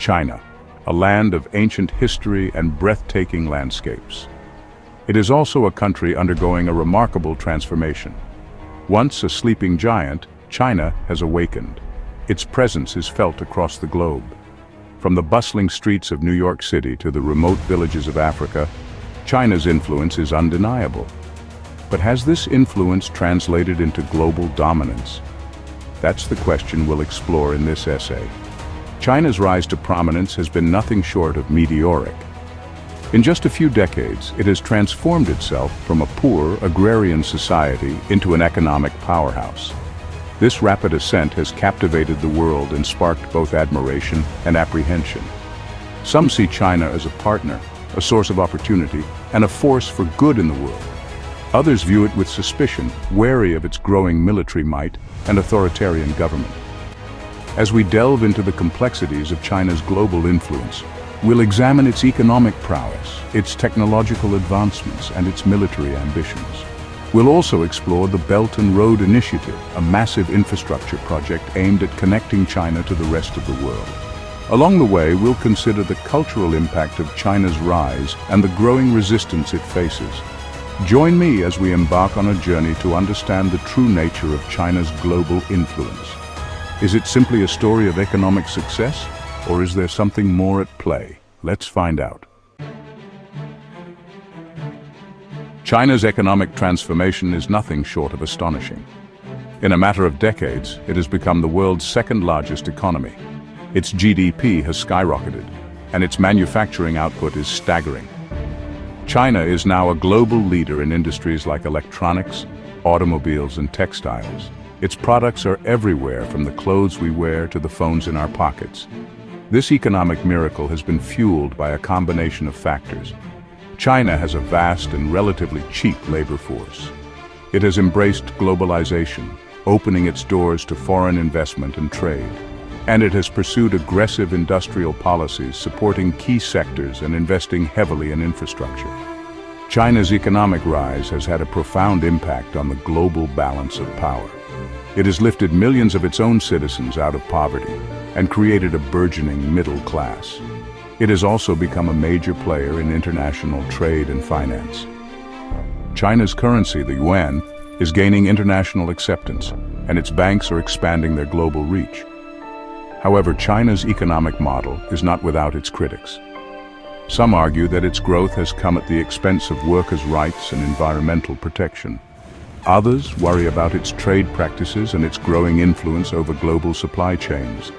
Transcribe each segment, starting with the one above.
China, a land of ancient history and breathtaking landscapes. It is also a country undergoing a remarkable transformation. Once a sleeping giant, China has awakened. Its presence is felt across the globe. From the bustling streets of New York City to the remote villages of Africa, China's influence is undeniable. But has this influence translated into global dominance? That's the question we'll explore in this essay. China's rise to prominence has been nothing short of meteoric. In just a few decades, it has transformed itself from a poor, agrarian society into an economic powerhouse. This rapid ascent has captivated the world and sparked both admiration and apprehension. Some see China as a partner, a source of opportunity, and a force for good in the world. Others view it with suspicion, wary of its growing military might and authoritarian government. As we delve into the complexities of China's global influence, we'll examine its economic prowess, its technological advancements, and its military ambitions. We'll also explore the Belt and Road Initiative, a massive infrastructure project aimed at connecting China to the rest of the world. Along the way, we'll consider the cultural impact of China's rise and the growing resistance it faces. Join me as we embark on a journey to understand the true nature of China's global influence. Is it simply a story of economic success, or is there something more at play? Let's find out. China's economic transformation is nothing short of astonishing. In a matter of decades, it has become the world's second-largest economy. Its GDP has skyrocketed, and its manufacturing output is staggering. China is now a global leader in industries like electronics, automobiles, and textiles. Its products are everywhere, from the clothes we wear to the phones in our pockets. This economic miracle has been fueled by a combination of factors. China has a vast and relatively cheap labor force. It has embraced globalization, opening its doors to foreign investment and trade. And it has pursued aggressive industrial policies supporting key sectors and investing heavily in infrastructure. China's economic rise has had a profound impact on the global balance of power. It has lifted millions of its own citizens out of poverty and created a burgeoning middle class. It has also become a major player in international trade and finance. China's currency, the yuan, is gaining international acceptance, and its banks are expanding their global reach. However, China's economic model is not without its critics. Some argue that its growth has come at the expense of workers' rights and environmental protection. Others worry about its trade practices and its growing influence over global supply chains.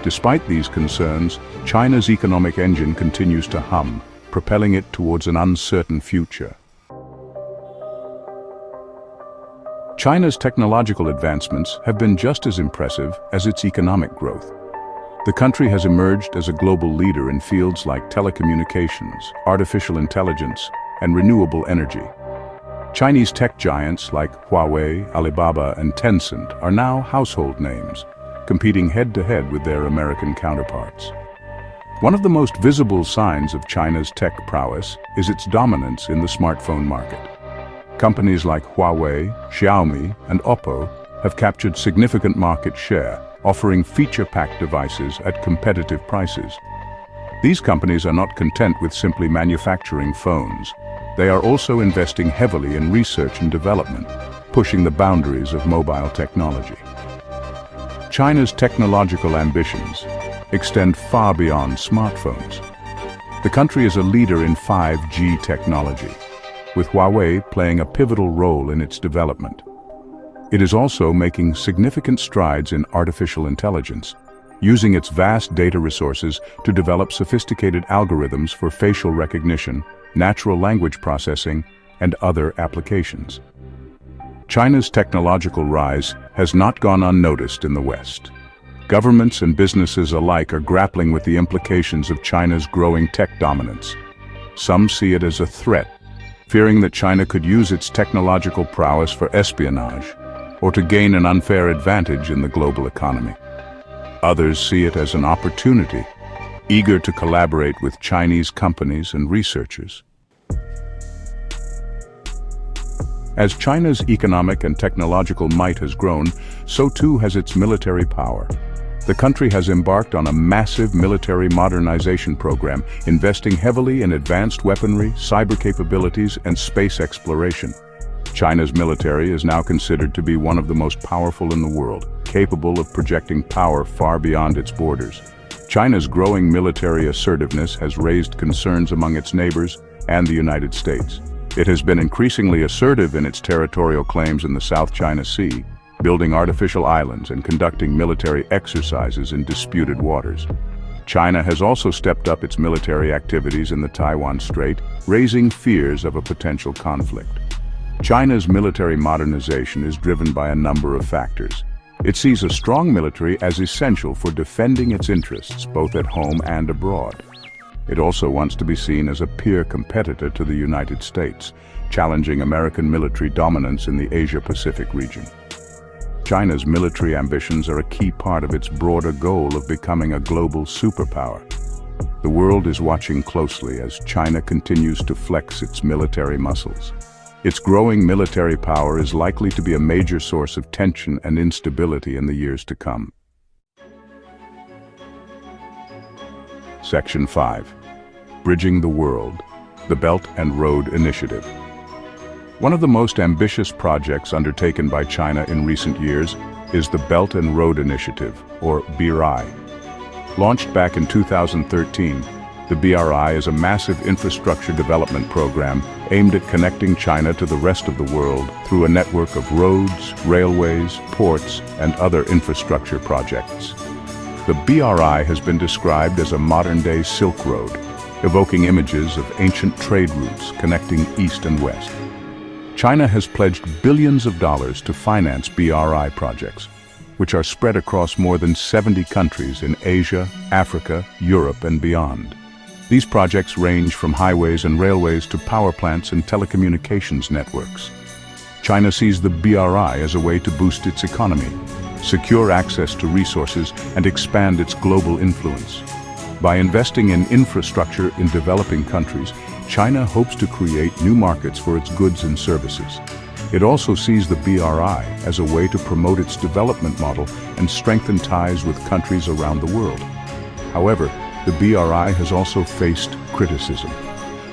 Despite these concerns, China's economic engine continues to hum, propelling it towards an uncertain future. China's technological advancements have been just as impressive as its economic growth. The country has emerged as a global leader in fields like telecommunications, artificial intelligence, and renewable energy. Chinese tech giants like Huawei, Alibaba, and Tencent are now household names, competing head-to-head with their American counterparts. One of the most visible signs of China's tech prowess is its dominance in the smartphone market. Companies like Huawei, Xiaomi, and Oppo have captured significant market share, offering feature-packed devices at competitive prices. These companies are not content with simply manufacturing phones. They are also investing heavily in research and development, pushing the boundaries of mobile technology. China's technological ambitions extend far beyond smartphones. The country is a leader in 5G technology, with Huawei playing a pivotal role in its development. It is also making significant strides in artificial intelligence, using its vast data resources to develop sophisticated algorithms for facial recognition, natural language processing, and other applications. China's technological rise has not gone unnoticed in the West. Governments and businesses alike are grappling with the implications of China's growing tech dominance. Some see it as a threat, fearing that China could use its technological prowess for espionage or to gain an unfair advantage in the global economy. Others see it as an opportunity, eager to collaborate with Chinese companies and researchers. As China's economic and technological might has grown, so too has its military power. The country has embarked on a massive military modernization program, investing heavily in advanced weaponry, cyber capabilities, and space exploration. China's military is now considered to be one of the most powerful in the world, capable of projecting power far beyond its borders. China's growing military assertiveness has raised concerns among its neighbors and the United States. It has been increasingly assertive in its territorial claims in the South China Sea, building artificial islands and conducting military exercises in disputed waters. China has also stepped up its military activities in the Taiwan Strait, raising fears of a potential conflict. China's military modernization is driven by a number of factors. It sees a strong military as essential for defending its interests, both at home and abroad. It also wants to be seen as a peer competitor to the United States, challenging American military dominance in the Asia-Pacific region. China's military ambitions are a key part of its broader goal of becoming a global superpower. The world is watching closely as China continues to flex its military muscles. Its growing military power is likely to be a major source of tension and instability in the years to come. Section 5. Bridging the World, the Belt and Road Initiative. One of the most ambitious projects undertaken by China in recent years is the Belt and Road Initiative, or BRI. Launched back in 2013, the BRI is a massive infrastructure development program aimed at connecting China to the rest of the world through a network of roads, railways, ports, and other infrastructure projects. The BRI has been described as a modern-day Silk Road, evoking images of ancient trade routes connecting East and West. China has pledged billions of dollars to finance BRI projects, which are spread across more than 70 countries in Asia, Africa, Europe, and beyond. These projects range from highways and railways to power plants and telecommunications networks. China sees the BRI as a way to boost its economy, secure access to resources, and expand its global influence. By investing in infrastructure in developing countries, China hopes to create new markets for its goods and services. It also sees the BRI as a way to promote its development model and strengthen ties with countries around the world. However, the BRI has also faced criticism.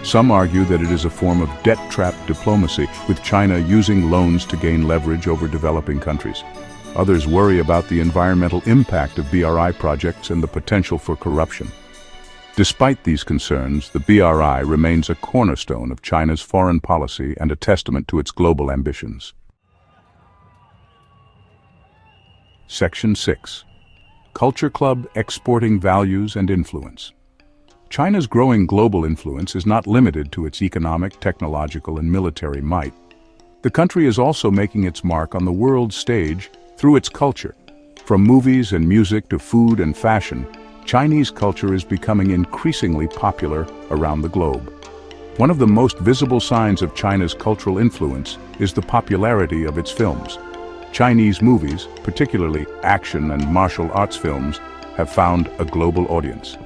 Some argue that it is a form of debt-trap diplomacy, with China using loans to gain leverage over developing countries. Others worry about the environmental impact of BRI projects and the potential for corruption. Despite these concerns, the BRI remains a cornerstone of China's foreign policy and a testament to its global ambitions. Section 6. Culture Club Exporting Values and Influence. China's growing global influence is not limited to its economic, technological, and military might. The country is also making its mark on the world stage through its culture. From movies and music to food and fashion, Chinese culture is becoming increasingly popular around the globe. One of the most visible signs of China's cultural influence is the popularity of its films. Chinese movies, particularly action and martial arts films, have found a global audience.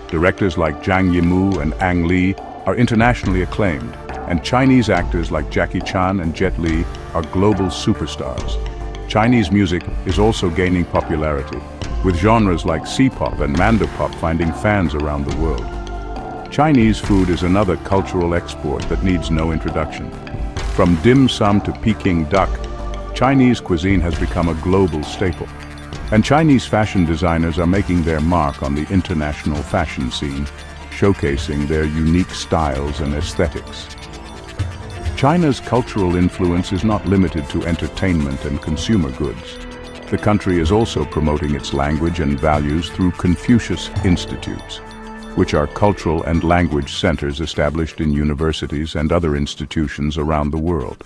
Directors like Zhang Yimou and Ang Lee are internationally acclaimed, and Chinese actors like Jackie Chan and Jet Li are global superstars. Chinese music is also gaining popularity, with genres like C-pop and Mandopop finding fans around the world. Chinese food is another cultural export that needs no introduction. From dim sum to Peking duck, Chinese cuisine has become a global staple. And Chinese fashion designers are making their mark on the international fashion scene, showcasing their unique styles and aesthetics. China's cultural influence is not limited to entertainment and consumer goods. The country is also promoting its language and values through Confucius Institutes, which are cultural and language centers established in universities and other institutions around the world.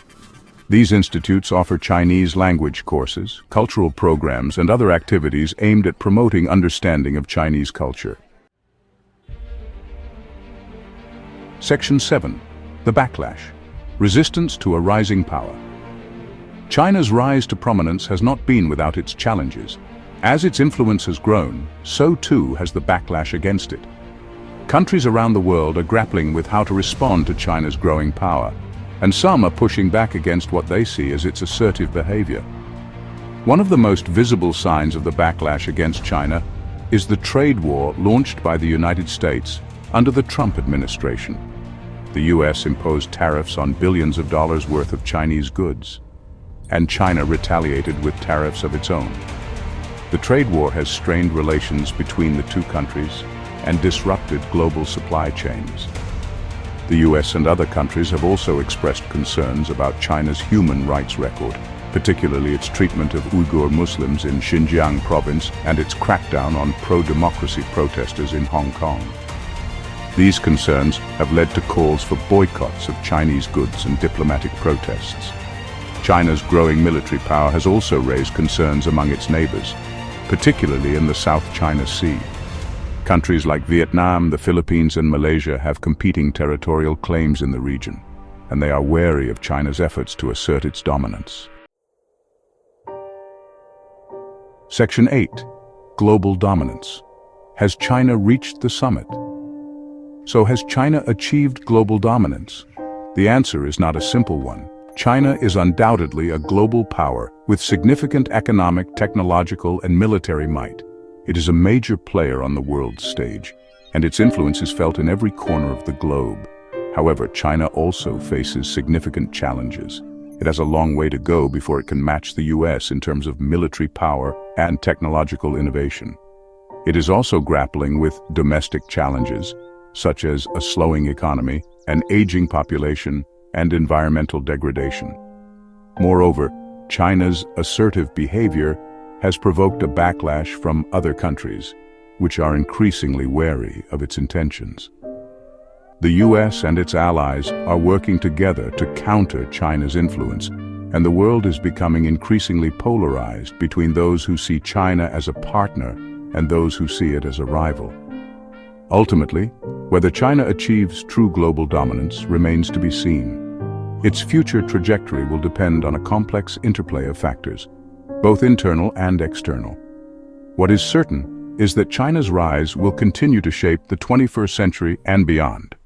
These institutes offer Chinese language courses, cultural programs, and other activities aimed at promoting understanding of Chinese culture. Section 7. The Backlash. Resistance to a rising power. China's rise to prominence has not been without its challenges. As its influence has grown, so too has the backlash against it. Countries around the world are grappling with how to respond to China's growing power, and some are pushing back against what they see as its assertive behavior. One of the most visible signs of the backlash against China is the trade war launched by the United States under the Trump administration. The US imposed tariffs on billions of dollars worth of Chinese goods, and China retaliated with tariffs of its own. The trade war has strained relations between the two countries and disrupted global supply chains. The US and other countries have also expressed concerns about China's human rights record, particularly its treatment of Uyghur Muslims in Xinjiang province and its crackdown on pro-democracy protesters in Hong Kong. These concerns have led to calls for boycotts of Chinese goods and diplomatic protests. China's growing military power has also raised concerns among its neighbors, particularly in the South China Sea. Countries like Vietnam, the Philippines, and Malaysia have competing territorial claims in the region, and they are wary of China's efforts to assert its dominance. Section 8. Global Dominance. Has China reached the summit? So has China achieved global dominance? The answer is not a simple one. China is undoubtedly a global power with significant economic, technological, and military might. It is a major player on the world stage, and its influence is felt in every corner of the globe. However, China also faces significant challenges. It has a long way to go before it can match the US in terms of military power and technological innovation. It is also grappling with domestic challenges, such as a slowing economy, an aging population, and environmental degradation. Moreover, China's assertive behavior has provoked a backlash from other countries, which are increasingly wary of its intentions. The US and its allies are working together to counter China's influence, and the world is becoming increasingly polarized between those who see China as a partner and those who see it as a rival. Ultimately, whether China achieves true global dominance remains to be seen. Its future trajectory will depend on a complex interplay of factors, both internal and external. What is certain is that China's rise will continue to shape the 21st century and beyond.